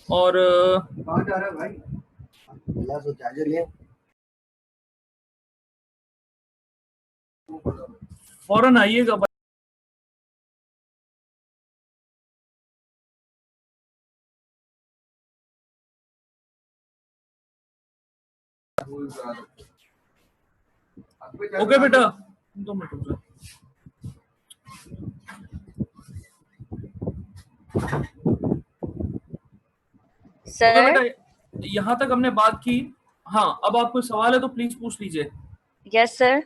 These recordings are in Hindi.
और कहाँ जा रहा है भाई? मिला तो चार्जर ले। फौरन आइएगा। ओके बेटा, 2 मिनट रुक जाओ। Okay sir. बेटा, यहाँ तक हमने बात की। हाँ, अब आपको सवाल है तो प्लीज पूछ लीजिए। Yes sir.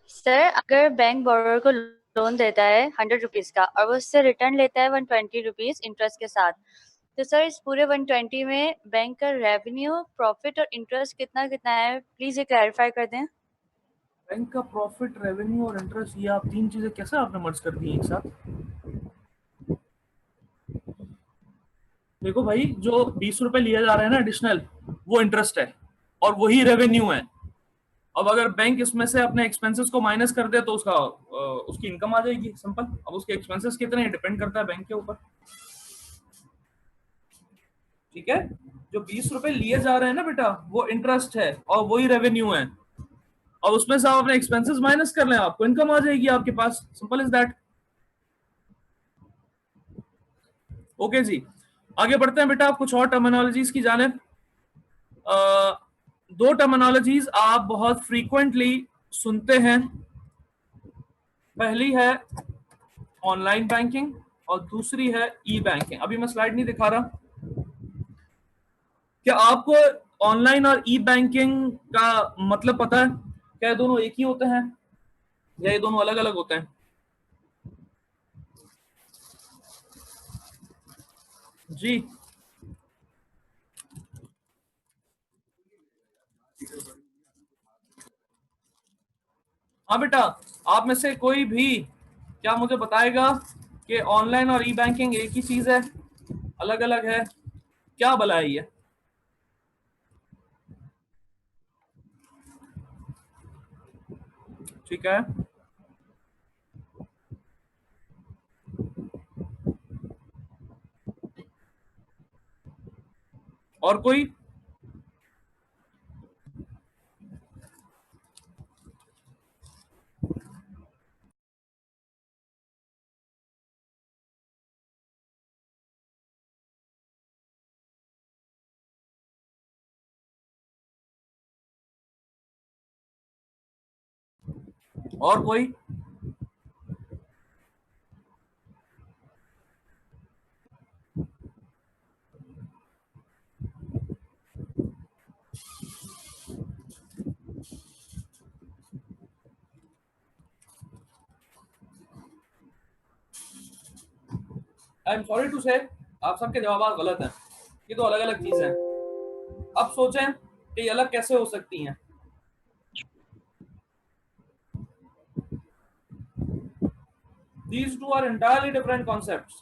सर, अगर बैंक बोरोवर को लोन देता है 100 रुपीज का और वो उससे रिटर्न लेता है 120 रुपीज इंटरेस्ट के साथ, तो सर इस पूरे 120 में बैंक का रेवेन्यू, प्रॉफिट और इंटरेस्ट कितना कितना है, प्लीज ये क्लैरिफाई कर दें। बैंक का प्रॉफिट, रेवेन्यू और इंटरेस्ट, ये आप 3 चीजें कैसे आपने मर्ज कर दी एक साथ? देखो भाई, जो 20 रुपए लिया जा रहा है ना एडिशनल, वो इंटरेस्ट है और वही रेवेन्यू है। अब अगर बैंक इसमें से अपने एक्सपेंसेस को माइनस कर दे तो उसकी इनकम आ जाएगी, सिंपल। अब उसके एक्सपेंसेस कितने हैं डिपेंड करता है बैंक के ऊपर। ठीक है, जो 20 रुपए लिए जा रहे हैं ना बेटा, वो इंटरेस्ट है और वही रेवेन्यू है। और उसमें से आप अपने एक्सपेंसेस माइनस कर लें, आपको इनकम आ जाएगी आपके पास, सिंपल इज दैट। ओके जी, आगे बढ़ते हैं बेटा, आप कुछ और टर्मिनोलॉजीज की जानें। दो टर्मिनोलॉजीज आप बहुत फ्रीक्वेंटली सुनते हैं। पहली है ऑनलाइन बैंकिंग और दूसरी है ई बैंकिंग। अभी मैं स्लाइड नहीं दिखा रहा। क्या आपको ऑनलाइन और ई बैंकिंग का मतलब पता है? क्या ये दोनों एक ही होते हैं या ये दोनों अलग अलग होते हैं? जी हाँ बेटा, आप में से कोई भी क्या मुझे बताएगा कि ऑनलाइन और ई बैंकिंग एक ही चीज है, अलग अलग है? क्या भला है ये? ठीक है, और कोई? और कोई? आई एम सॉरी टू से, आप सबके जवाब गलत हैं। ये तो अलग अलग चीजें हैं। अब सोचें कि ये अलग कैसे हो सकती हैं। These two are entirely different concepts.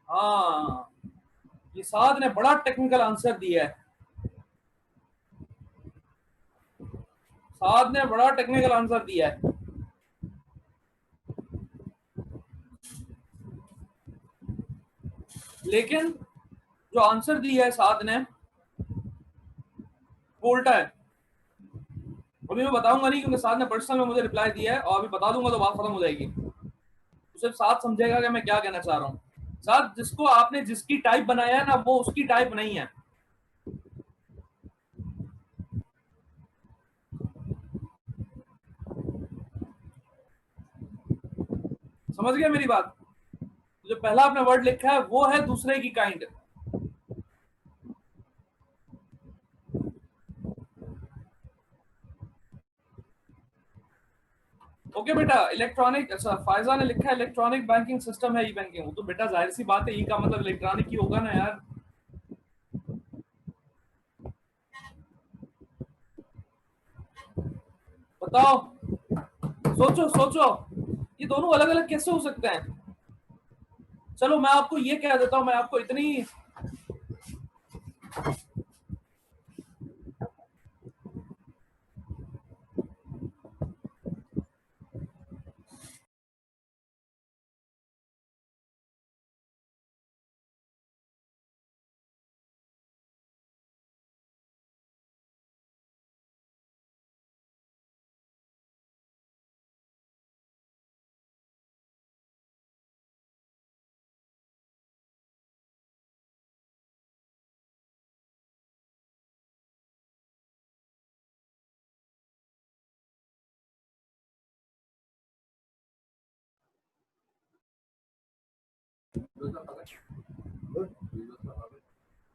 हाँ, ये साद ने बड़ा टेक्निकल आंसर दिया है। साद ने बड़ा टेक्निकल आंसर दिया है। लेकिन जो आंसर दिया है साद ने, वो उल्टा है। अभी मैं बताऊंगा नहीं, क्योंकि साद ने पर्सनल में मुझे रिप्लाई दिया है, और अभी बता दूंगा तो बात खत्म हो जाएगी। तो सिर्फ साद समझेगा कि मैं क्या कहना चाह रहा हूँ। साद, जिसको आपने जिसकी टाइप बनाया है ना, वो उसकी टाइप नहीं है। समझ गया मेरी बात? जो पहला आपने वर्ड लिखा है वो है दूसरे की काइंड। ओके बेटा, इलेक्ट्रॉनिक, अच्छा फायजा ने लिखा है इलेक्ट्रॉनिक बैंकिंग सिस्टम है ई बैंकिंग। वो तो बेटा जाहिर सी बात है, ई का मतलब इलेक्ट्रॉनिक ही होगा ना यार। बताओ, सोचो सोचो, ये दोनों अलग अलग कैसे हो सकते हैं? चलो मैं आपको ये कह देता हूं, मैं आपको इतनी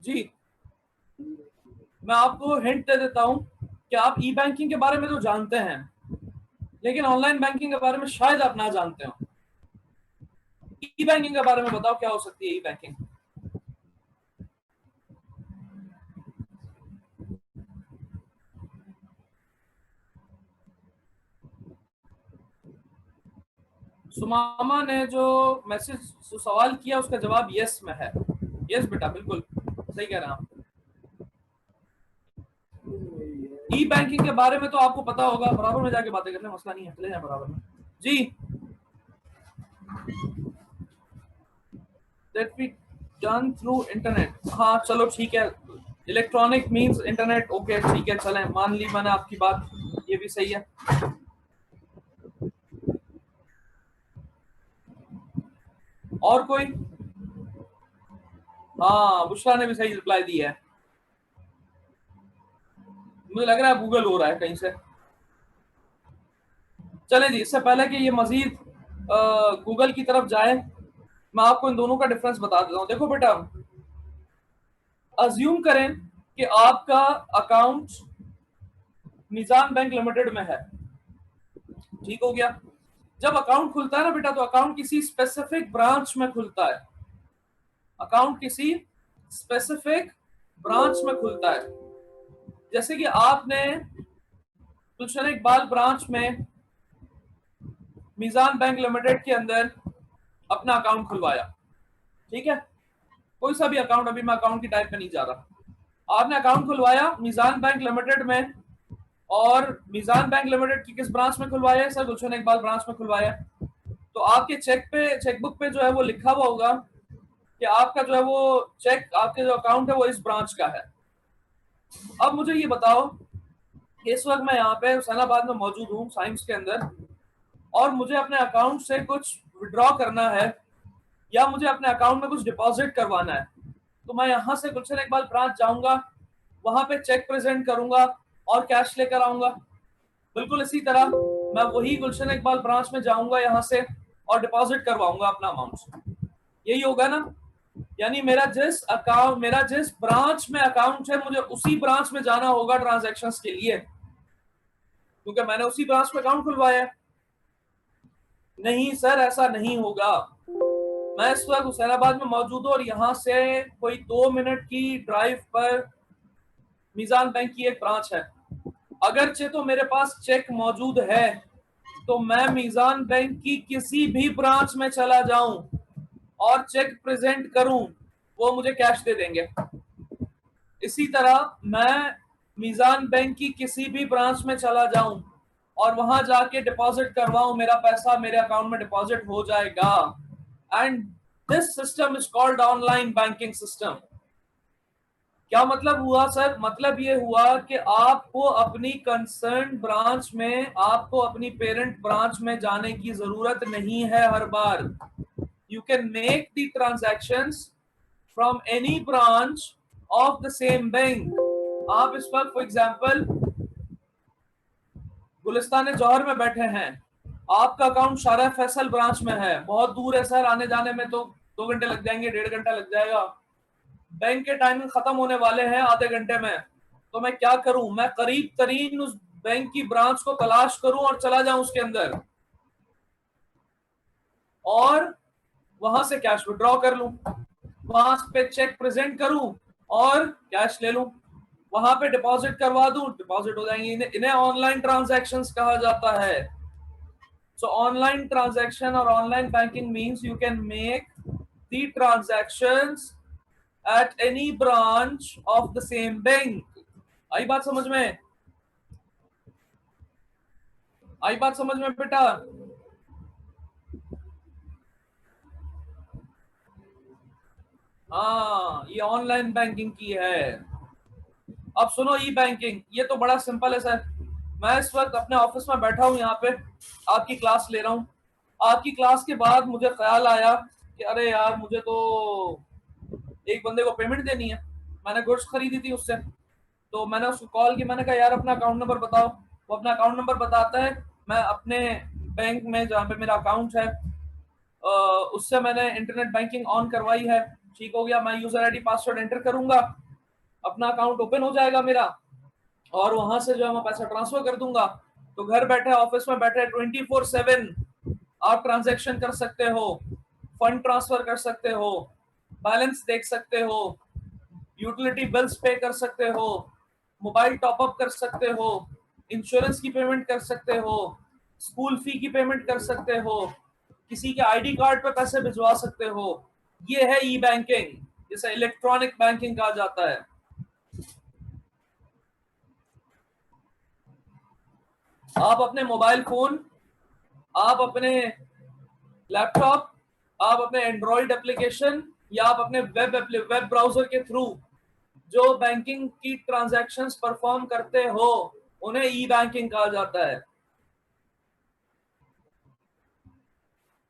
जी, मैं आपको हिंट दे देता हूं कि आप ई बैंकिंग के बारे में तो जानते हैं, लेकिन ऑनलाइन बैंकिंग के बारे में शायद आप ना जानते हो। ई बैंकिंग के बारे में बताओ, क्या हो सकती है ई बैंकिंग? सुमामा ने जो मैसेज सवाल किया उसका जवाब यस में है। यस बेटा, बिल्कुल सही कह रहे हैं आप। ई बैंकिंग के बारे में तो आपको पता होगा, बराबर में जाके बातें करने मसला नहीं है, चले जाए बराबर में। जी, that we done through internet. हाँ चलो ठीक है, इलेक्ट्रॉनिक मींस इंटरनेट। ओके ठीक है, चलें, मान ली मैंने आपकी बात, ये भी सही है। और कोई? हाँ, बुशरा ने भी सही रिप्लाई दिया है। मुझे लग रहा है गूगल हो रहा है कहीं से। चलें जी, इससे पहले कि ये मजीद गूगल की तरफ जाए, मैं आपको इन दोनों का डिफरेंस बता देता हूँ। देखो बेटा, अज्यूम करें कि आपका अकाउंट निजाम बैंक लिमिटेड में है, ठीक हो गया। जब अकाउंट खुलता है ना बेटा, तो अकाउंट किसी स्पेसिफिक ब्रांच में खुलता है। अकाउंट किसी स्पेसिफिक ब्रांच में खुलता है। जैसे कि आपने गुलशन इकबाल ब्रांच में मीजान बैंक लिमिटेड के अंदर अपना अकाउंट खुलवाया, ठीक है, कोई सा भी अकाउंट, अभी मैं अकाउंट की टाइप में नहीं जा रहा। आपने अकाउंट खुलवाया मीजान बैंक लिमिटेड में, और मीजान बैंक लिमिटेड की किस ब्रांच में खुलवाया है सर? गुलशन इकबाल ब्रांच में खुलवाया। तो आपके चेकबुक पे जो है वो लिखा हुआ होगा कि आपका जो है वो चेक, आपके जो अकाउंट है वो इस ब्रांच का है। अब मुझे ये बताओ, इस वक्त मैं यहाँ पे हुसैनाबाद में मौजूद हूँ साइंस के अंदर, और मुझे अपने अकाउंट से कुछ विड्रॉ करना है या मुझे अपने अकाउंट में कुछ डिपॉजिट करवाना है, तो मैं यहाँ से गुलशन इकबाल ब्रांच जाऊंगा, वहां पे चेक प्रेजेंट करूंगा और कैश लेकर आऊंगा। बिल्कुल इसी तरह मैं वही गुलशन इकबाल ब्रांच में जाऊंगा यहाँ से और डिपॉजिट करवाऊंगा अपना अमाउंट। यही होगा ना? यानी मेरा जिस ब्रांच में अकाउंट है, मुझे उसी ब्रांच में जाना होगा ट्रांजैक्शंस के लिए, क्योंकि मैंने उसी ब्रांच में अकाउंट खुलवाया है। नहीं सर, ऐसा नहीं होगा। मैं इस वक्त हुसैनाबाद में मौजूद हूँ और यहाँ से कोई 2 मिनट की ड्राइव पर मीजान बैंक की एक ब्रांच है। अगरचे तो मेरे पास चेक मौजूद है, तो मैं मीजान बैंक की किसी भी ब्रांच में चला जाऊं और चेक प्रेजेंट करूं, वो मुझे कैश दे देंगे। इसी तरह मैं मीजान बैंक की किसी भी ब्रांच में चला जाऊं और वहां जाके डिपॉजिट करवाऊं, मेरा पैसा मेरे अकाउंट में डिपॉजिट हो जाएगा। And this system is called online banking system. क्या मतलब हुआ सर? मतलब ये हुआ कि आपको अपनी कंसर्न ब्रांच में, आपको अपनी पेरेंट ब्रांच में जाने की जरूरत नहीं है हर बार। You can make the transactions from any branch of the same bank. आप इस वक्त फॉर एग्जांपल गुलिस्तान जौहर में बैठे हैं, आपका अकाउंट शारा फैसल ब्रांच में है, बहुत दूर है सर, आने जाने में तो 2 घंटे लग जाएंगे, 1.5 घंटा लग जाएगा, बैंक के टाइमिंग खत्म होने वाले हैं आधे घंटे में, तो मैं क्या करूं? मैं करीब तरीन उस बैंक की ब्रांच को तलाश करूं और चला जाऊं उसके अंदर और वहां से कैश विड्रॉ कर लूं, वहां पे चेक प्रेजेंट करूं और कैश ले लूं, वहां पे डिपॉजिट करवा दूं, डिपॉजिट हो जाएंगे। इन्हें ऑनलाइन ट्रांजैक्शंस कहा जाता है। सो ऑनलाइन ट्रांजैक्शन और online banking means you can make the transactions at any branch of the same bank. आई बात समझ में? आई बात समझ में बेटा? हाँ, ये ऑनलाइन बैंकिंग की है। अब सुनो ई बैंकिंग, ये तो बड़ा सिंपल है सर। मैं इस वक्त अपने ऑफिस में बैठा हूँ, यहाँ पे आपकी क्लास ले रहा हूँ। आपकी क्लास के बाद मुझे ख्याल आया कि अरे यार, मुझे तो एक बंदे को पेमेंट देनी है। मैंने गुड्स खरीदी थी उससे, तो मैंने उसको कॉल की। मैंने कहा यार अपना अकाउंट नंबर बताओ। वो अपना अकाउंट नंबर बताता है। मैं अपने बैंक में जहाँ पे मेरा अकाउंट है उससे मैंने इंटरनेट बैंकिंग ऑन करवाई है। ठीक हो गया, मैं यूजर आईडी पासवर्ड एंटर करूंगा, अपना अकाउंट ओपन हो जाएगा मेरा, और वहां से जो है मैं पैसा ट्रांसफर कर दूंगा। तो घर बैठे ऑफिस में बैठे 24/7 आप ट्रांजैक्शन कर सकते हो, फंड ट्रांसफर कर सकते हो, बैलेंस देख सकते हो, यूटिलिटी बिल्स पे कर सकते हो, मोबाइल टॉपअप कर सकते हो, इंश्योरेंस की पेमेंट कर सकते हो, स्कूल फी की पेमेंट कर सकते हो, किसी के आईडी कार्ड पे पैसे भिजवा सकते हो। ये है ई बैंकिंग, जिसे इलेक्ट्रॉनिक बैंकिंग कहा जाता है। आप अपने मोबाइल फोन, आप अपने लैपटॉप, आप अपने एंड्रॉइड एप्लीकेशन या आप अपने वेब ब्राउजर के थ्रू जो बैंकिंग की ट्रांजैक्शंस परफॉर्म करते हो, उन्हें ई बैंकिंग कहा जाता है।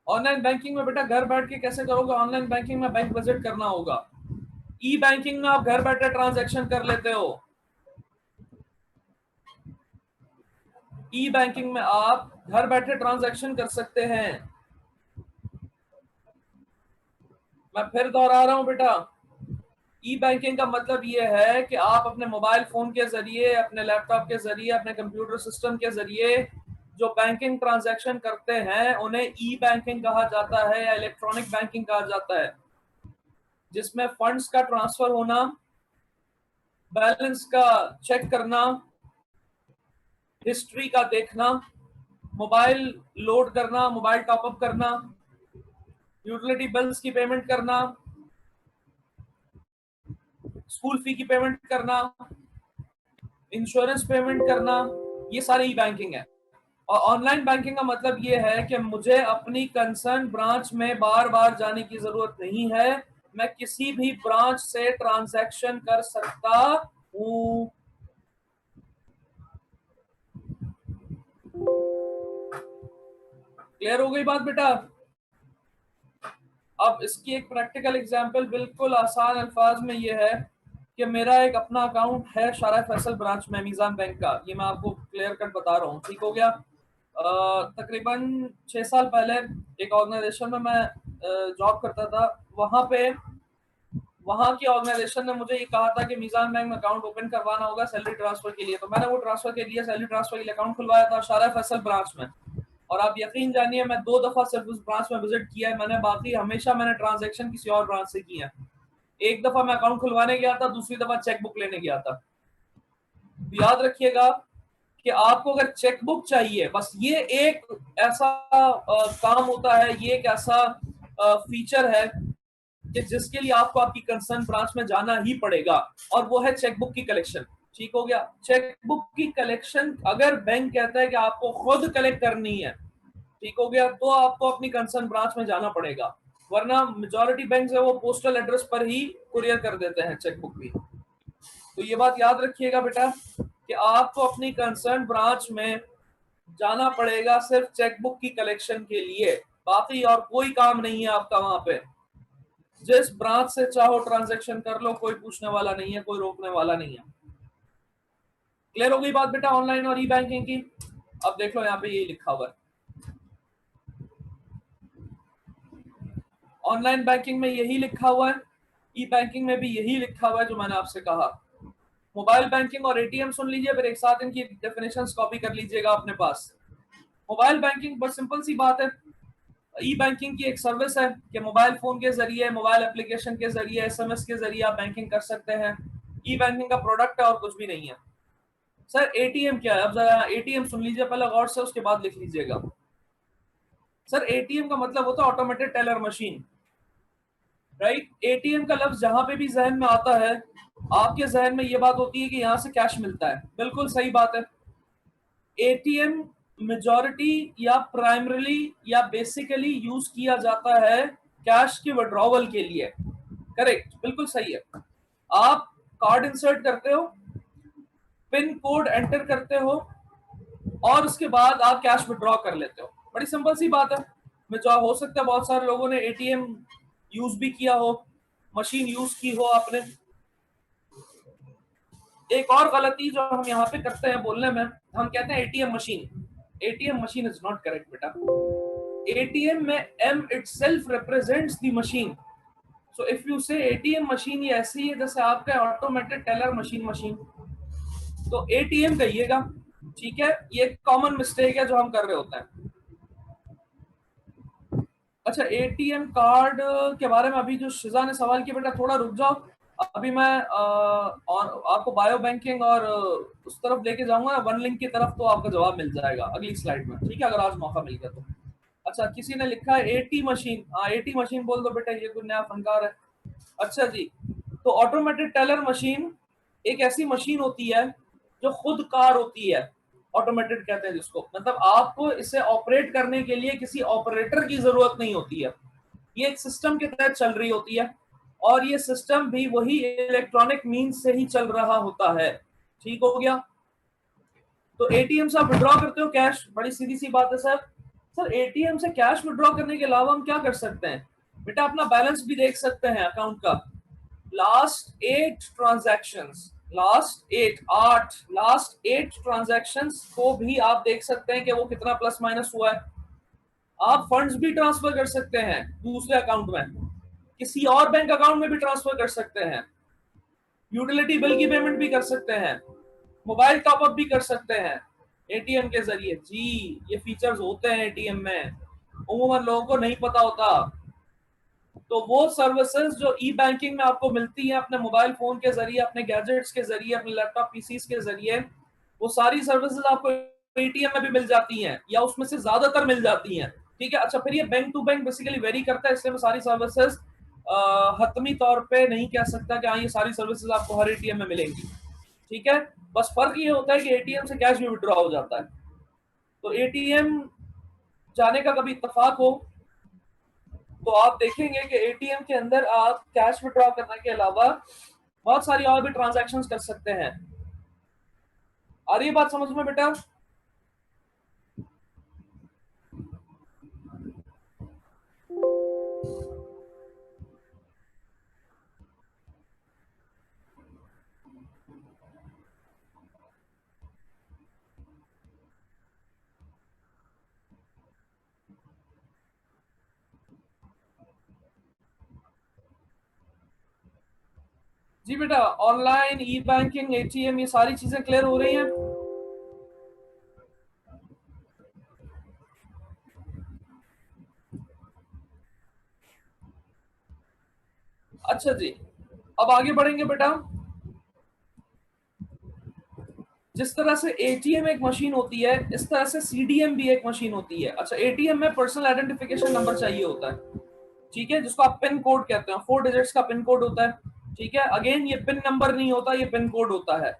ऑनलाइन बैंकिंग में बेटा घर बैठ के कैसे करोगे? ऑनलाइन बैंकिंग में बैंक विजिट करना होगा। ई बैंकिंग में आप घर बैठे ट्रांजैक्शन कर लेते हो। ई बैंकिंग में आप घर बैठे ट्रांजैक्शन कर सकते हैं। मैं फिर दोहरा रहा हूं बेटा, ई बैंकिंग का मतलब ये है कि आप अपने मोबाइल फोन के जरिए, अपने लैपटॉप के जरिए, अपने कंप्यूटर सिस्टम के जरिए जो बैंकिंग ट्रांजैक्शन करते हैं उन्हें ई बैंकिंग कहा जाता है या इलेक्ट्रॉनिक बैंकिंग कहा जाता है, जिसमें फंड्स का ट्रांसफर होना, बैलेंस का चेक करना, हिस्ट्री का देखना, मोबाइल लोड करना, मोबाइल टॉपअप करना, यूटिलिटी बिल्स की पेमेंट करना, स्कूल फी की पेमेंट करना, इंश्योरेंस पेमेंट करना, ये सारी ई बैंकिंग है। और ऑनलाइन बैंकिंग का मतलब ये है कि मुझे अपनी कंसर्न ब्रांच में बार बार जाने की जरूरत नहीं है। मैं किसी भी ब्रांच से ट्रांजैक्शन कर सकता हूं। क्लियर हो गई बात बेटा? अब इसकी एक प्रैक्टिकल एग्जांपल बिल्कुल आसान अल्फाज में ये है कि मेरा एक अपना अकाउंट है शारा फैसल ब्रांच में मीज़ान बैंक का। ये मैं आपको क्लियर कट बता रहा हूँ, ठीक हो गया? तकरीबन 6 साल पहले एक ऑर्गेनाइजेशन में मैं जॉब करता था। वहाँ की ऑर्गेनाइजेशन ने मुझे ये कहा था कि मीज़ान बैंक में अकाउंट ओपन करवाना होगा सैलरी ट्रांसफर के लिए। तो मैंने वो ट्रांसफर के लिए, सैलरी ट्रांसफर के लिए अकाउंट खुलवाया था शारा फैसल ब्रांच में। और आप यकीन जानिए, मैं 2 दफा सिर्फ उस ब्रांच में विजिट किया है। मैंने बाकी हमेशा मैंने ट्रांजैक्शन किसी और ब्रांच से किया है। एक दफा मैं अकाउंट खुलवाने गया था, दूसरी दफा चेकबुक लेने गया था। याद रखिएगा कि आपको अगर चेकबुक चाहिए, बस ये एक ऐसा काम होता है, ये एक ऐसा फीचर है कि जिसके लिए आपको आपकी कंसर्न ब्रांच में जाना ही पड़ेगा, और वो है चेकबुक की कलेक्शन। ठीक हो गया? चेकबुक की कलेक्शन अगर बैंक कहता है कि आपको खुद कलेक्ट करनी है, ठीक हो गया, तो आपको अपनी कंसर्न ब्रांच में जाना पड़ेगा। वरना मेजॉरिटी बैंक है वो पोस्टल एड्रेस पर ही कुरियर कर देते हैं चेकबुक भी। तो ये बात याद रखिएगा बेटा कि आपको अपनी कंसर्न ब्रांच में जाना पड़ेगा सिर्फ चेकबुक की कलेक्शन के लिए। बाकी और कोई काम नहीं है आपका वहां पे। जिस ब्रांच से चाहो ट्रांजैक्शन कर लो, कोई पूछने वाला नहीं है, कोई रोकने वाला नहीं है। क्लियर हो गई बात बेटा ऑनलाइन और ई बैंकिंग की? अब देख लो यहाँ पे ये लिखा हुआ है, ऑनलाइन बैंकिंग में यही लिखा हुआ है, ई बैंकिंग में भी यही लिखा हुआ है जो मैंने आपसे कहा। मोबाइल बैंकिंग और एटीएम सुन लीजिए, फिर एक साथ इनकी डेफिनेशंस कॉपी कर लीजिएगा अपने पास। मोबाइल बैंकिंग बस सिंपल सी बात है, ई बैंकिंग की एक सर्विस है कि मोबाइल फोन के जरिए, मोबाइल एप्लीकेशन के जरिए, एसएमएस के जरिए आप बैंकिंग कर सकते हैं। ई बैंकिंग का प्रोडक्ट है और कुछ भी नहीं है। सर एटीएम क्या है? अब जरा एटीएम सुन लीजिए पहले गौर से, उसके बाद लिख लीजिएगा। सर एटीएम का मतलब होता है automated teller machine. Right. ATM का लफ्ज जहां पे भी जहन में आता है, आपके जहन में ये बात होती है कि यहां से कैश मिलता है। बिल्कुल सही बात है। एटीएम मेजॉरिटी या प्राइमरली या बेसिकली यूज किया जाता है कैश के विड्रॉवल के लिए। करेक्ट, बिल्कुल सही है। आप कार्ड इंसर्ट करते हो, पिन कोड एंटर करते हो और उसके बाद आप कैश विड्रॉ कर लेते हो। बड़ी सिंपल सी बात है। मैं जो हो सकता है बहुत सारे लोगों ने एटीएम यूज भी किया हो, मशीन यूज की हो आपने। एक और गलती जो हम यहाँ पे करते हैं बोलने में, हम कहते हैं ATM machine. ATM machine is not correct बेटा। एटीएम में M itself represents the machine. So if you say ATM machine, ये ऐसी है जैसे आपका ऑटोमेटेड टेलर मशीन, तो एटीएम कहिएगा। ठीक है, ये कॉमन मिस्टेक है जो हम कर रहे होते हैं। अच्छा, एटीएम कार्ड के बारे में अभी जो शिजा ने सवाल किया, बेटा थोड़ा रुक जाओ। अभी मैं और आपको बायो बैंकिंग और उस तरफ लेके जाऊंगा, वन लिंक की तरफ, तो आपका जवाब मिल जाएगा अगली स्लाइड में। ठीक है, अगर आज मौका मिल गया तो। अच्छा, किसी ने लिखा है एटी मशीन। हाँ, एटी मशीन बोल दो बेटा, ये कोई नया फनकार है। अच्छा जी, तो ऑटोमेटेड टेलर मशीन एक ऐसी मशीन होती है जो खुद कार होती है। ऑटोमेटेड कहते हैं जिसको, मतलब आपको इसे ऑपरेट करने के लिए किसी ऑपरेटर की जरूरत नहीं होती है। ये एक सिस्टम के तहत चल रही होती है और ये सिस्टम भी वही इलेक्ट्रॉनिक मींस से ही चल रहा होता है। ठीक हो गया। तो एटीएम से आप विड्रॉ करते हो कैश, बड़ी सीधी सी बात है सर। सर एटीएम से कैश विड्रॉ करने के अलावा हम क्या कर सकते हैं? बेटा अपना बैलेंस भी देख सकते हैं अकाउंट का। लास्ट 8 ट्रांजैक्शंस को भी आप देख सकते हैं कि वो कितना प्लस माइनस हुआ है। आप फंड्स भी ट्रांसफर कर सकते हैं दूसरे अकाउंट में, किसी और बैंक अकाउंट में भी ट्रांसफर कर सकते हैं, यूटिलिटी बिल की पेमेंट भी कर सकते हैं, मोबाइल टॉपअप भी कर सकते हैं एटीएम के जरिए। जी, ये फीचर्स होते हैं एटीएम में, उमूमन लोगों को नहीं पता होता। तो वो सर्विसेज जो ई बैंकिंग में आपको मिलती है अपने मोबाइल फोन के जरिए, अपने गैजेट्स के जरिए, अपने लैपटॉप पीसीस के जरिए, वो सारी सर्विसेज आपको एटीएम में भी मिल जाती हैं या उसमें से ज्यादातर मिल जाती हैं। ठीक है। अच्छा, फिर ये bank to bank basically vary करता है, इसलिए मैं सारी सर्विसेज हतमी तौर पे नहीं कह सकता कि हाँ ये सारी सर्विसेज आपको हर एटीएम में मिलेंगी। ठीक है, बस फर्क ये होता है कि एटीएम से कैश भी विड्रॉ हो जाता है। तो एटीएम जाने का कभी इत्तेफाक हो तो आप देखेंगे कि एटीएम के अंदर आप कैश विड्रॉ करने के अलावा बहुत सारी और भी ट्रांजैक्शंस कर सकते हैं। आ रही है बात समझ में बेटा? जी बेटा, ऑनलाइन ई बैंकिंग, एटीएम, ये सारी चीजें क्लियर हो रही हैं। अच्छा जी, अब आगे बढ़ेंगे बेटा। जिस तरह से एटीएम एक मशीन होती है, इस तरह से सीडीएम भी एक मशीन होती है। अच्छा, एटीएम में पर्सनल आइडेंटिफिकेशन नंबर चाहिए होता है। ठीक है, जिसको आप पिन कोड कहते हैं, 4 डिजिट्स का पिन कोड होता है। ठीक है, अगेन ये पिन नंबर नहीं होता, ये पिन कोड होता है।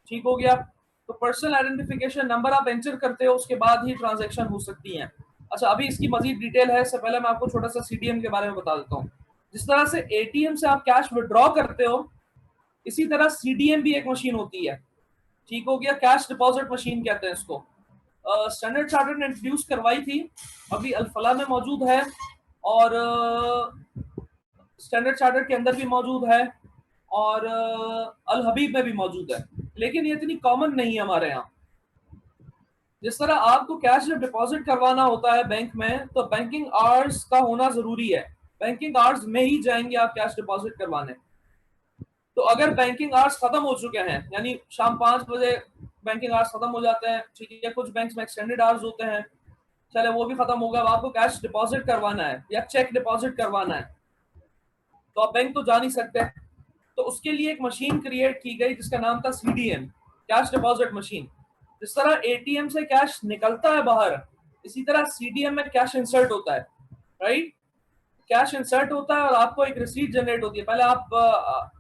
ठीक हो गया। तो पर्सनल आइडेंटिफिकेशन नंबर आप एंटर करते हो, उसके बाद ही ट्रांजैक्शन हो सकती है। अच्छा, अभी इसकी मजीद डिटेल है, इससे पहले मैं आपको छोटा सा सीडीएम के बारे में बता देता हूँ। जिस तरह से एटीएम से आप कैश विड्रॉ करते हो, इसी तरह सीडीएम भी एक मशीन होती है। ठीक हो गया, कैश डिपॉजिट मशीन कहते हैं इसको। स्टैंडर्ड चार्टर्ड ने इंट्रोड्यूस करवाई थी, अभी अल्फला में मौजूद है और स्टैंडर्ड चार्टर्ड के अंदर भी मौजूद है और अल हबीब में भी मौजूद है, लेकिन ये इतनी कॉमन नहीं है हमारे यहाँ। जिस तरह आपको कैश जब डिपॉजिट करवाना होता है बैंक में, तो बैंकिंग आवर्स का होना जरूरी है। बैंकिंग आवर्स में ही जाएंगे आप कैश डिपॉजिट करवाने। तो अगर बैंकिंग आवर्स खत्म हो चुके हैं, यानी शाम 5 बजे बैंकिंग आवर्स खत्म हो जाते हैं, ठीक है, कुछ बैंक में एक्सटेंडेड आवर्स होते हैं, चले वो भी खत्म होगा, अब आपको कैश डिपॉजिट करवाना है या चेक डिपॉजिट करवाना है, तो आप बैंक तो जा नहीं सकते। तो उसके लिए एक मशीन क्रिएट की गई जिसका नाम था सीडीएम, कैश डिपॉजिट मशीन। जिस तरह एटीएम से कैश निकलता है बाहर, इसी तरह सीडीएम में कैश इंसर्ट होता है। राइट, कैश इंसर्ट होता है और आपको एक रिसीट जनरेट होती है। पहले आप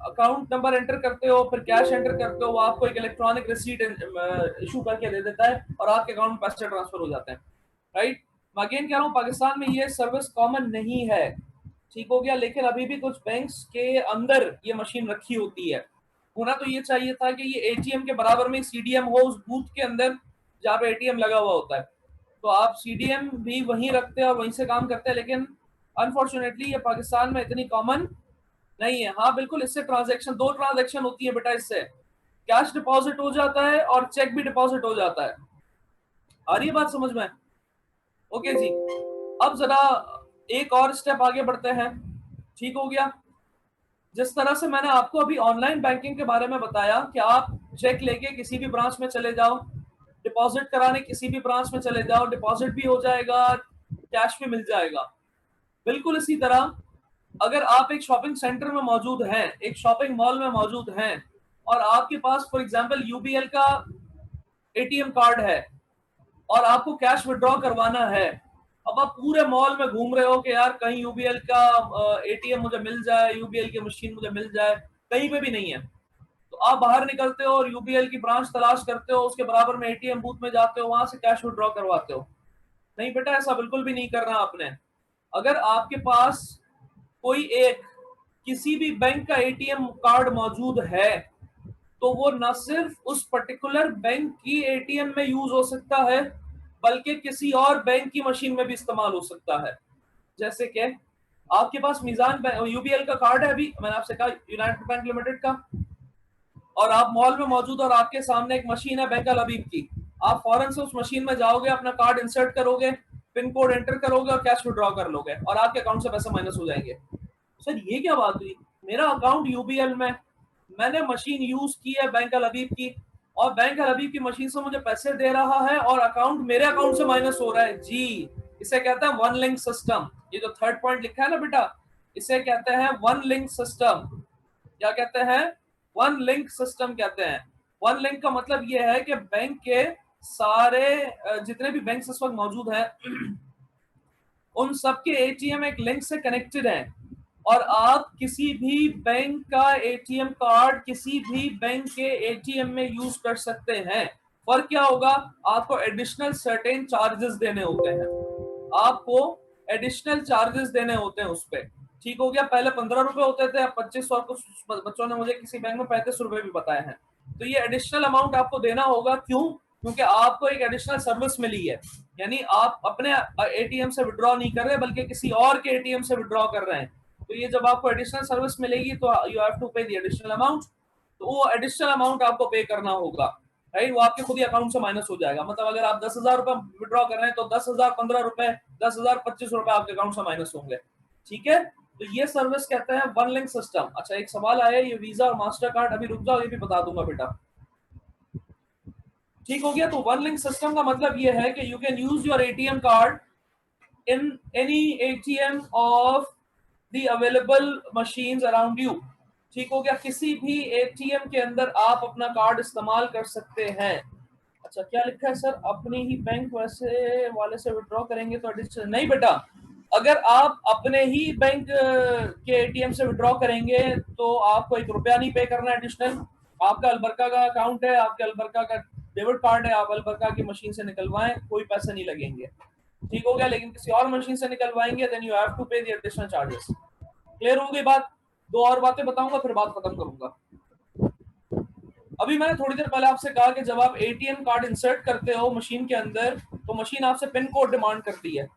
अकाउंट नंबर एंटर करते हो, फिर कैश एंटर करते हो, वो आपको एक इलेक्ट्रॉनिक रिसीट इशू करके दे देता है और आपके अकाउंट में पैसे ट्रांसफर हो जाते हैं, राइट। मैं अगेन कह रहा हूँ पाकिस्तान में ये सर्विस कॉमन नहीं है, ठीक हो गया, लेकिन अभी भी कुछ बैंक्स के अंदर ये मशीन रखी होती है। होना तो ये चाहिए था कि ये एटीएम के बराबर में सीडीएम हो उस बूथ के अंदर जहाँ पे एटीएम लगा हुआ होता है, तो आप सीडीएम भी वहीं रखते हैं और वहीं से काम करते हैं, लेकिन अनफॉर्चुनेटली ये पाकिस्तान में इतनी कॉमन नहीं है। हाँ बिल्कुल, इससे ट्रांजैक्शन, दो ट्रांजैक्शन होती है बेटा, इससे कैश डिपॉजिट हो जाता है और चेक भी डिपॉजिट हो जाता है। आ रही है बात समझ में? ओके जी, अब जरा एक और स्टेप आगे बढ़ते हैं, ठीक हो गया। जिस तरह से मैंने आपको अभी ऑनलाइन बैंकिंग के बारे में बताया कि आप चेक लेके किसी भी ब्रांच में चले जाओ, डिपॉजिट कराने किसी भी ब्रांच में चले जाओ, डिपॉजिट भी हो जाएगा, कैश भी मिल जाएगा। बिल्कुल इसी तरह अगर आप एक शॉपिंग सेंटर में मौजूद हैं, एक शॉपिंग मॉल में मौजूद हैं और आपके पास फॉर एग्जांपल यूबीएल का एटीएम कार्ड है और आपको कैश विड्रॉ करवाना है, अब आप पूरे मॉल में घूम रहे हो कि यार कहीं यूबीएल का एटीएम मुझे मिल जाए, यूबीएल की मशीन मुझे मिल जाए, कहीं पे भी नहीं है, तो आप बाहर निकलते हो और यूबीएल की ब्रांच तलाश करते हो, उसके बराबर में एटीएम बूथ में जाते हो, वहां से कैश विड्रॉ करवाते हो। नहीं बेटा, ऐसा बिल्कुल भी नहीं करना आपने। अगर आपके पास कोई एक किसी भी बैंक का एटीएम कार्ड मौजूद है तो वो न सिर्फ उस पर्टिकुलर बैंक की एटीएम में यूज हो सकता है बल्कि किसी और बैंक की मशीन में भी इस्तेमाल हो सकता है। जैसे कि आपके पास मीजान यूबीएल का कार्ड है, अभी मैंने आपसे कहा यूनाइटेड बैंक लिमिटेड का, और आप मॉल में मौजूद और आपके सामने एक मशीन है बैंक अल हबीब की, आप फौरन से उस मशीन में जाओगे, अपना कार्ड इंसर्ट करोगे, पिन कोड एंटर करोगे और कैश विड्रॉ कर लोगे और आपके अकाउंट से पैसे माइनस हो जाएंगे। सर ये क्या बात हुई, मेरा अकाउंट यूबीएल में, मैंने मशीन यूज की है बैंक अल हबीब की और बैंक अल हबीब की मशीन से मुझे पैसे दे रहा है और अकाउंट मेरे अकाउंट से माइनस हो रहा है। जी, इसे कहते हैं वन लिंक सिस्टम। ये जो थर्ड पॉइंट लिखा है ना बेटा, इसे कहते हैं वन लिंक सिस्टम। क्या कहते हैं? वन लिंक सिस्टम कहते हैं। वन लिंक का मतलब ये है कि बैंक के सारे जितने भी बैंक इस वक्त मौजूद हैं उन सबके एटीएम एक लिंक से कनेक्टेड हैं और आप किसी भी बैंक का एटीएम कार्ड किसी भी बैंक के एटीएम में यूज कर सकते हैं। फर्क क्या होगा? आपको एडिशनल सर्टेन चार्जेस देने होते हैं, आपको एडिशनल चार्जेस देने होते हैं उस पर, ठीक हो गया। पहले 15 रुपए होते थे, अब 25 और कुछ बच्चों ने मुझे किसी बैंक में 35 रुपए भी बताए हैं। तो ये एडिशनल अमाउंट आपको देना होगा। क्यों? क्योंकि आपको एक एडिशनल सर्विस मिली है, यानी आप अपने एटीएम से विड्रॉ नहीं कर रहे बल्कि किसी और के एटीएम से विड्रॉ कर रहे हैं। तो ये जब आपको एडिशनल सर्विस मिलेगी तो यू हैव टू पे द एडिशनल अमाउंट, तो वो एडिशनल अमाउंट आपको पे करना होगा, राइट। वो आपके खुद ही अकाउंट से माइनस हो जाएगा। मतलब अगर आप 10,000 रुपए विड्रॉ कर रहे हैं तो 10,000 15 रुपए, 10,000 25 रुपए आपके अकाउंट से माइनस होंगे, ठीक है। तो ये सर्विस कहते हैं वन लिंक सिस्टम। अच्छा, एक सवाल आया, ये वीजा और मास्टर कार्ड, अभी रुक जाओ, ये भी बता दूंगा बेटा, ठीक हो गया। तो वन लिंक सिस्टम का मतलब ये है कि you can use your ATM card in any ATM of the available machines around you, ठीक हो गया। किसी भी एटीएम के अंदर आप अपना कार्ड इस्तेमाल कर सकते हैं। अच्छा, क्या लिखा है सर, अपने ही बैंक वैसे वाले से विड्रॉ करेंगे तो एडिशनल नहीं बेटा, अगर आप अपने ही बैंक के एटीएम से विड्रॉ करेंगे तो आपको एक रुपया नहीं पे करना एडिशनल। आपका अलबरका का अकाउंट है, आपके अलबरका का डेबिट कार्ड है, आप अलबरका की मशीन से निकलवाएं, कोई पैसे नहीं लगेंगे, ठीक हो गया। लेकिन किसी और मशीन से निकलवाएंगे देन यू हैव टू पे द एडिशनल चार्जेस। क्लियर हो गई बात? दो और बातें बताऊंगा फिर बात खत्म करूंगा। अभी मैंने थोड़ी देर पहले आपसे कहा कि जब आप एटीएम कार्ड इंसर्ट करते हो मशीन के अंदर तो मशीन आपसे पिन कोड डिमांड करती है,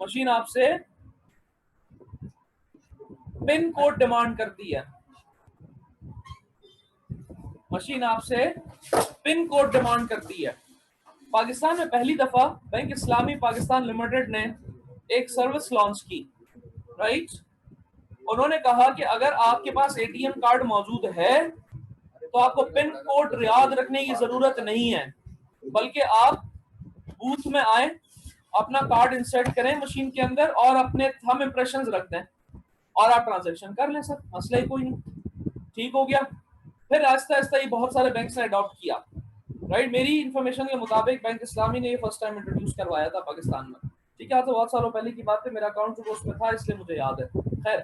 मशीन आपसे पिन कोड डिमांड करती है, मशीन आपसे पिन कोड डिमांड करती है। पाकिस्तान में पहली दफा बैंक इस्लामी पाकिस्तान लिमिटेड ने एक सर्विस लॉन्च की, राइट। उन्होंने कहा कि अगर आपके पास एटीएम कार्ड मौजूद है तो आपको पिन कोड याद रखने की जरूरत नहीं है, बल्कि आप बूथ में आए, अपना कार्ड इंसर्ट करें मशीन के अंदर और अपने थंब इंप्रेशंस रख दें और आप ट्रांजैक्शन कर लें। सर मसला ही कोई नहीं, ठीक हो गया। फिर आहिस्ता आहिस्ता ये बहुत सारे बैंक्स ने अडॉप्ट किया, राइट। मेरी इंफॉर्मेशन के मुताबिक बैंक इस्लामी ने ये फर्स्ट टाइम इंट्रोड्यूस करवाया था पाकिस्तान में, ठीक है, आज से बहुत सालों पहले की बात है, मेरा अकाउंट जो उसमें था इसलिए मुझे याद है। खैर,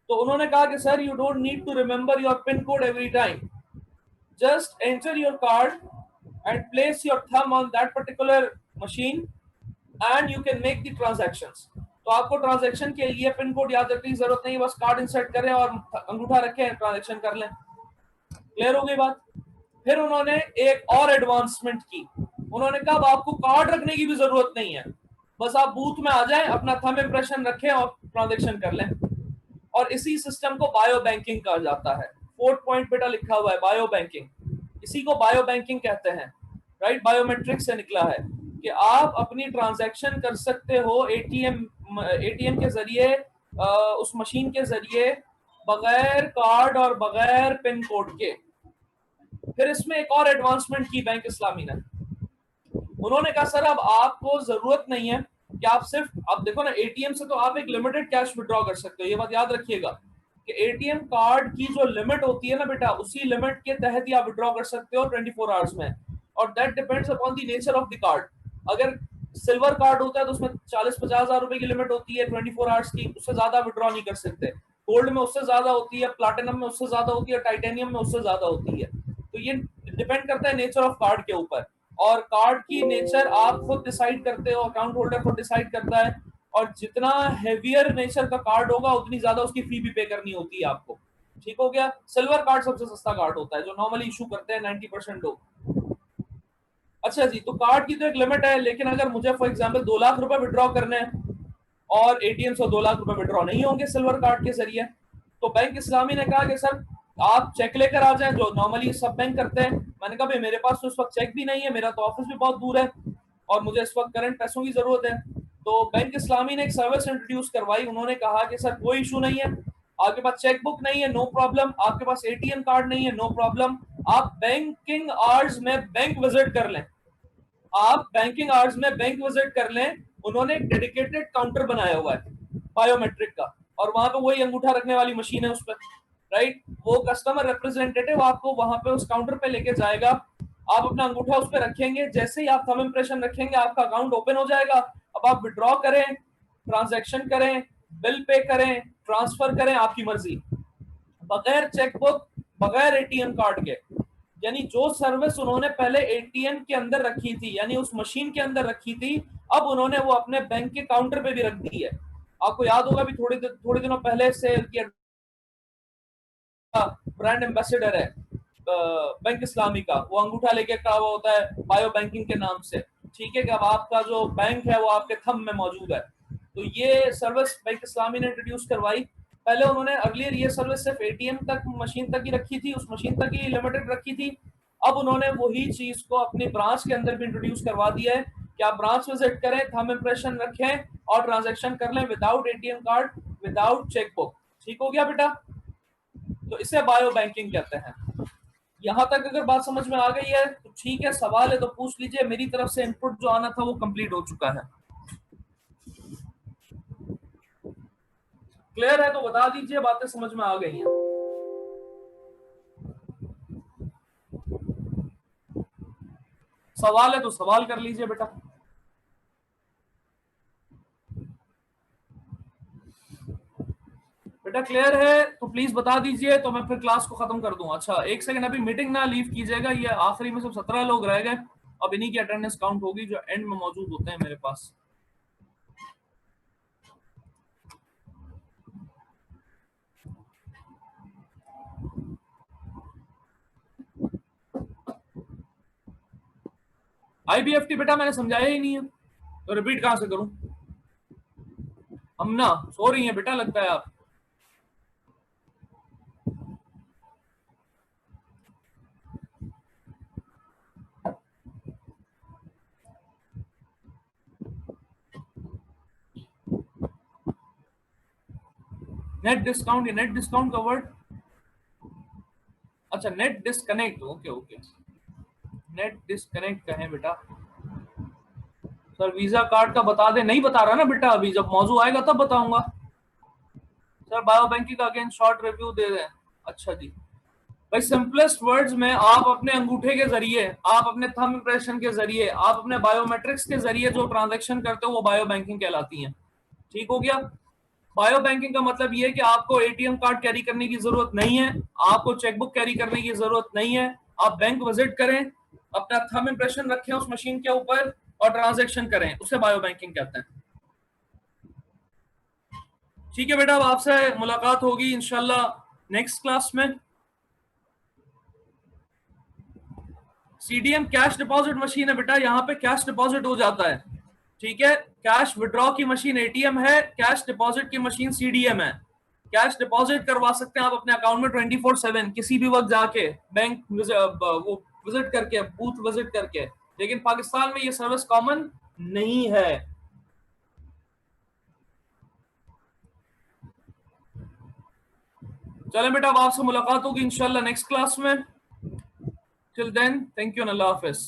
तो उन्होंने कहा कि sir you don't need to remember your pin code every time, just enter your card and place your thumb on that particular machine and you can make the transactions. तो आपको ट्रांजैक्शन के लिए पिन कोड याद रखने की जरूरत नहीं, बस कार्ड इंसर्ट करें और अंगूठा रखें, ट्रांजैक्शन कर लें। क्लियर हो गई बात। फिर उन्होंने एक और एडवांसमेंट की, उन्होंने कहा आपको कार्ड रखने की भी जरूरत नहीं है, बस आप बूथ में आ जाएं, अपना थंब इंप्रेशन रखें और ट्रांजैक्शन कर लें। और इसी सिस्टम को बायो बैंकिंग कहा जाता है। 4th पॉइंट बेटा लिखा हुआ है बायो बैंकिंग, इसी को बायो बैंकिंग कहते हैं, राइट। बायोमेट्रिक से निकला है कि आप अपनी ट्रांजैक्शन कर सकते हो एटीएम के जरिए, उस मशीन के जरिए, बगैर कार्ड और बगैर पिन कोड के। फिर इसमें एक और एडवांसमेंट की बैंक इस्लामी ने, उन्होंने कहा सर अब आपको जरूरत नहीं है कि आप सिर्फ, अब देखो ना एटीएम से तो आप एक लिमिटेड कैश विड्रॉ कर सकते हो, ये बात याद रखिएगा कि एटीएम कार्ड की जो लिमिट होती है ना बेटा, उसी लिमिट के तहत ही आप विड्रॉ कर सकते हो 24 आवर्स में, और that depends upon the nature of the card. अगर सिल्वर कार्ड होता है तो उसमें 40-50 हजार रुपए की लिमिट होती है 24 आवर्स की, उससे ज्यादा विड्रॉ नहीं कर सकते। गोल्ड में उससे ज्यादा होती है, प्लैटिनम में उससे ज्यादा होती है, टाइटेनियम में उससे ज्यादा होती है। तो ये डिपेंड करता है नेचर ऑफ कार्ड के ऊपर, और कार्ड की नेचर आप खुद डिसाइड करते हो, अकाउंट होल्डर खुद डिसाइड करता है, और जितना हेवियर नेचर का कार्ड होगा उतनी ज्यादा उसकी फी भी पे करनी होती है आपको। ठीक हो गया। सिल्वर कार्ड सबसे सस्ता कार्ड होता है जो नॉर्मली इशू करते हैं 90% लोग। अच्छा जी, तो कार्ड की तो एक लिमिट है, लेकिन अगर मुझे फॉर एग्जांपल 2 लाख रुपए विड्रॉ करने हैं और एटीएम से 2 लाख रुपए विड्रॉ नहीं होंगे सिल्वर कार्ड के जरिए, तो बैंक इस्लामी ने कहा कि सर आप चेक लेकर आ जाएं, जो नॉर्मली सब बैंक करते हैं। मैंने कहा भाई मेरे पास तो इस वक्त चेक भी नहीं है, मेरा तो ऑफिस भी बहुत दूर है और मुझे इस वक्त करंट पैसों की जरूरत है। तो बैंक इस्लामी ने एक सर्विस इंट्रोड्यूस करवाई, उन्होंने कहा कि सर कोई इशू नहीं है, आपके पास चेक बुक नहीं है, नो प्रॉब्लम, आपके पास एटीएम कार्ड नहीं है, नो प्रॉब्लम, आप बैंकिंग आवर्स में बैंक विजिट कर लें, आप बैंकिंग आवर्स में बैंक विजिट कर लें। उन्होंने एक डेडिकेटेड काउंटर बनाया हुआ है बायोमेट्रिक का, और वहां पे वही अंगूठा रखने वाली मशीन है उस पर, राइट। वो कस्टमर रिप्रेजेंटेटिव आपको वहां पे उस काउंटर पे लेके जाएगा, आप अपना अंगूठा उस पर रखेंगे, जैसे ही आप थंब इंप्रेशन रखेंगे आपका अकाउंट ओपन हो जाएगा। अब आप विड्रॉ करें, ट्रांजैक्शन करें, बिल पे करें, ट्रांसफर करें, आपकी मर्जी, बगैर चेकबुक, बगैर एटीएम कार्ड के। यानी जो सर्विस उन्होंने पहले एटीएम के अंदर रखी थी, यानी उस मशीन के अंदर रखी थी, अब उन्होंने वो अपने बैंक के काउंटर पे भी रख दी है। आपको याद होगा भी थोड़े दिनों पहले से ब्रांड एम्बेसडर है बैंक इस्लामी का, वो अंगूठा लेके खड़ा हुआ होता है बायो बैंकिंग के नाम से। ठीक है कि अब आपका जो बैंक है वो आपके थंब में मौजूद है। तो ये सर्विस बैंक इस्लामी ने इंट्रोड्यूस करवाई। पहले उन्होंने अर्लियर ये सर्विस सिर्फ एटीएम तक, मशीन तक ही रखी थी, उस मशीन तक ही लिमिटेड रखी थी। अब उन्होंने वही चीज को अपनी ब्रांच के अंदर भी इंट्रोड्यूस करवा दिया है कि आप ब्रांच विजिट करें, थंब इंप्रेशन रखें और ट्रांजैक्शन कर लें without ATM card, without chequebook. ठीक हो गया बेटा। तो इसे बायो बैंकिंग कहते हैं। यहां तक अगर बात समझ में आ गई है तो ठीक है, सवाल है तो पूछ लीजिए। मेरी तरफ से इनपुट जो आना था वो कंप्लीट हो चुका है। क्लियर है तो बता दीजिए, बातें समझ में आ गई हैं। सवाल है तो सवाल कर लीजिए बेटा। बेटा क्लियर है तो प्लीज बता दीजिए, तो मैं फिर क्लास को खत्म कर दूं। अच्छा एक सेकंड, अभी मीटिंग ना लीव कीजिएगा, ये आखिरी में सब 17 लोग रह गए, अब इन्हीं की अटेंडेंस काउंट होगी जो एंड में मौजूद होते हैं मेरे पास। आईबीएफटी बेटा मैंने समझाया ही नहीं है तो रिपीट कहां से करूं। हम ना सो रही हैं बेटा, लगता है आप। नेट डिस्काउंट, ये नेट डिस्काउंट का वर्ड, अच्छा net disconnect, okay okay, net disconnect कहें बेटा। सर वीजा कार्ड का बता दे, नहीं बता रहा ना बेटा, अभी जब मौजू आएगा तब बताऊंगा। सर बायो बैंकिंग का अगेन शॉर्ट रिव्यू दे दें। अच्छा जी, भाई सिंपलेस्ट वर्ड्स में आप अपने अंगूठे के जरिए, आप अपने थंब इंप्रेशन के जरिए, आप अपने बायोमेट्रिक्स के जरिए जो ट्रांजैक्शन करते हो वो बायो बैंकिंग कहलाती है। ठीक हो गया। बायो बैंकिंग का मतलब ये है कि आपको एटीएम कार्ड कैरी करने की जरूरत नहीं है, आपको चेकबुक कैरी करने की जरूरत नहीं है। आप बैंक विजिट करें, अपना थंब इंप्रेशन रखें उस मशीन के ऊपर और ट्रांजैक्शन करें, उसे बायो बैंकिंग कहते हैं। ठीक है बेटा, अब आपसे मुलाकात होगी इंशाल्लाह नेक्स्ट क्लास में। सीडीएम कैश डिपॉजिट मशीन है बेटा, यहाँ पे कैश डिपॉजिट हो जाता है। ठीक है, कैश विड्रॉ की मशीन एटीएम है, कैश डिपॉजिट की मशीन सीडीएम है। कैश डिपॉजिट करवा सकते हैं आप अपने अकाउंट में 24/7 किसी भी वक्त जाके, बैंक वो विजिट करके, बूथ विजिट करके। लेकिन पाकिस्तान में ये सर्विस कॉमन नहीं है। चलें बेटा, अब आपसे मुलाकात होगी इंशाल्लाह नेक्स्ट क्लास में। Till then, thank you and अल्लाह हाफिज।